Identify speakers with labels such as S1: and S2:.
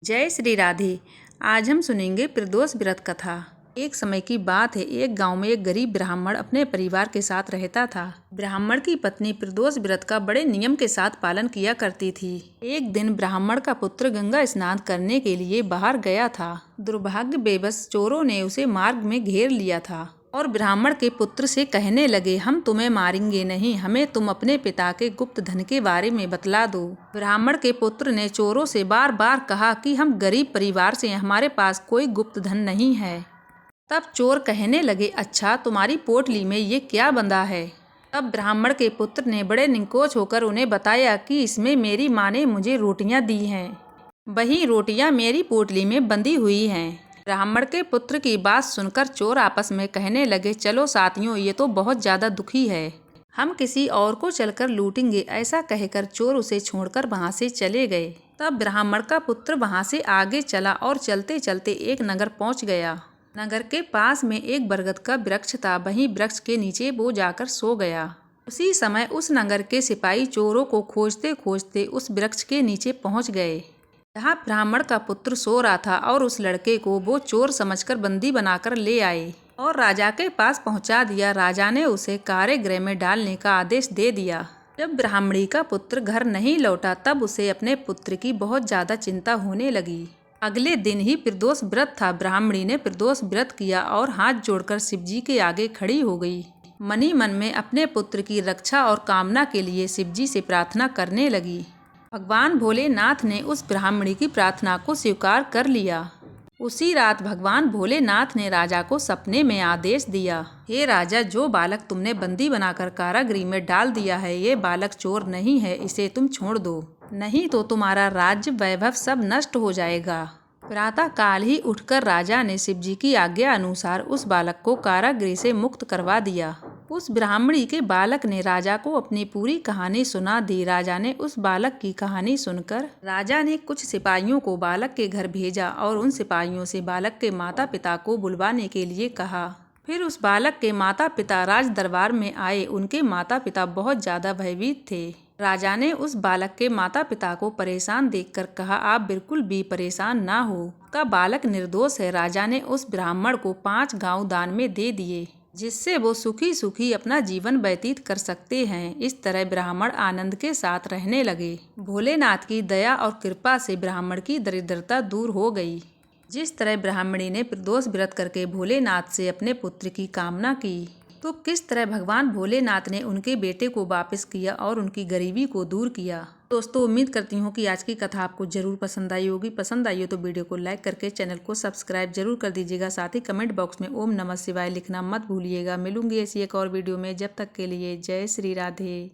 S1: जय श्री राधे। आज हम सुनेंगे प्रदोष व्रत कथा। एक समय की बात है, एक गांव में एक गरीब ब्राह्मण अपने परिवार के साथ रहता था। ब्राह्मण की पत्नी प्रदोष व्रत का बड़े नियम के साथ पालन किया करती थी। एक दिन ब्राह्मण का पुत्र गंगा स्नान करने के लिए बाहर गया था। दुर्भाग्यवश चोरों ने उसे मार्ग में घेर लिया था और ब्राह्मण के पुत्र से कहने लगे, हम तुम्हें मारेंगे नहीं, हमें तुम अपने पिता के गुप्त धन के बारे में बतला दो। ब्राह्मण के पुत्र ने चोरों से बार बार कहा कि हम गरीब परिवार से हैं, हमारे पास कोई गुप्त धन नहीं है। तब चोर कहने लगे, अच्छा तुम्हारी पोटली में ये क्या बंधा है? तब ब्राह्मण के पुत्र ने बड़े निकोच होकर उन्हें बताया कि इसमें मेरी माँ ने मुझे रोटियां दी हैं, वही रोटियां मेरी पोटली में बंधी हुई हैं। ब्राह्मण के पुत्र की बात सुनकर चोर आपस में कहने लगे, चलो साथियों, ये तो बहुत ज्यादा दुखी है, हम किसी और को चलकर लूटेंगे। ऐसा कहकर चोर उसे छोड़कर वहां से चले गए। तब ब्राह्मण का पुत्र वहां से आगे चला और चलते चलते एक नगर पहुंच गया। नगर के पास में एक बरगद का वृक्ष था, वहीं वृक्ष के नीचे वो जाकर सो गया। उसी समय उस नगर के सिपाही चोरों को खोजते खोजते उस वृक्ष के नीचे पहुंच गए जहाँ ब्राह्मण का पुत्र सो रहा था, और उस लड़के को वो चोर समझकर बंदी बनाकर ले आए और राजा के पास पहुंचा दिया। राजा ने उसे कारागृह में डालने का आदेश दे दिया। जब ब्राह्मणी का पुत्र घर नहीं लौटा, तब उसे अपने पुत्र की बहुत ज्यादा चिंता होने लगी। अगले दिन ही प्रदोष व्रत था। ब्राह्मणी ने प्रदोष व्रत किया और हाथ जोड़कर शिवजी के आगे खड़ी हो गई। मनी मन में अपने पुत्र की रक्षा और कामना के लिए शिवजी से प्रार्थना करने लगी। भगवान भोलेनाथ ने उस ब्राह्मणी की प्रार्थना को स्वीकार कर लिया। उसी रात भगवान भोलेनाथ ने राजा को सपने में आदेश दिया, हे राजा, जो बालक तुमने बंदी बनाकर कारागृह में डाल दिया है, ये बालक चोर नहीं है, इसे तुम छोड़ दो, नहीं तो तुम्हारा राज्य वैभव सब नष्ट हो जाएगा। प्रातः काल ही उठकर राजा ने शिवजी की आज्ञा अनुसार उस बालक को कारागृह से मुक्त करवा दिया। उस ब्राह्मणी के बालक ने राजा को अपनी पूरी कहानी सुना दी। राजा ने उस बालक की कहानी सुनकर राजा ने कुछ सिपाहियों को बालक के घर भेजा और उन सिपाहियों से बालक के माता पिता को बुलवाने के लिए कहा। फिर उस बालक के माता पिता राज दरबार में आए। उनके माता पिता बहुत ज्यादा भयभीत थे। राजा ने उस बालक के माता पिता को परेशान देखकर कहा, आप बिल्कुल भी परेशान ना हो, का बालक निर्दोष है। राजा ने उस ब्राह्मण को 5 गांव दान में दे दिए, जिससे वो सुखी सुखी अपना जीवन व्यतीत कर सकते हैं। इस तरह ब्राह्मण आनंद के साथ रहने लगे। भोलेनाथ की दया और कृपा से ब्राह्मण की दरिद्रता दूर हो गई। जिस तरह ब्राह्मणी ने प्रदोष व्रत करके भोलेनाथ से अपने पुत्र की कामना की, तो किस तरह भगवान भोलेनाथ ने उनके बेटे को वापस किया और उनकी गरीबी को दूर किया। दोस्तों, उम्मीद करती हूँ कि आज की कथा आपको जरूर पसंद आई होगी। पसंद आई हो तो वीडियो को लाइक करके चैनल को सब्सक्राइब जरूर कर दीजिएगा। साथ ही कमेंट बॉक्स में ओम नमः शिवाय लिखना मत भूलिएगा। मिलूंगी ऐसी एक और वीडियो में, जब तक के लिए जय श्री राधे।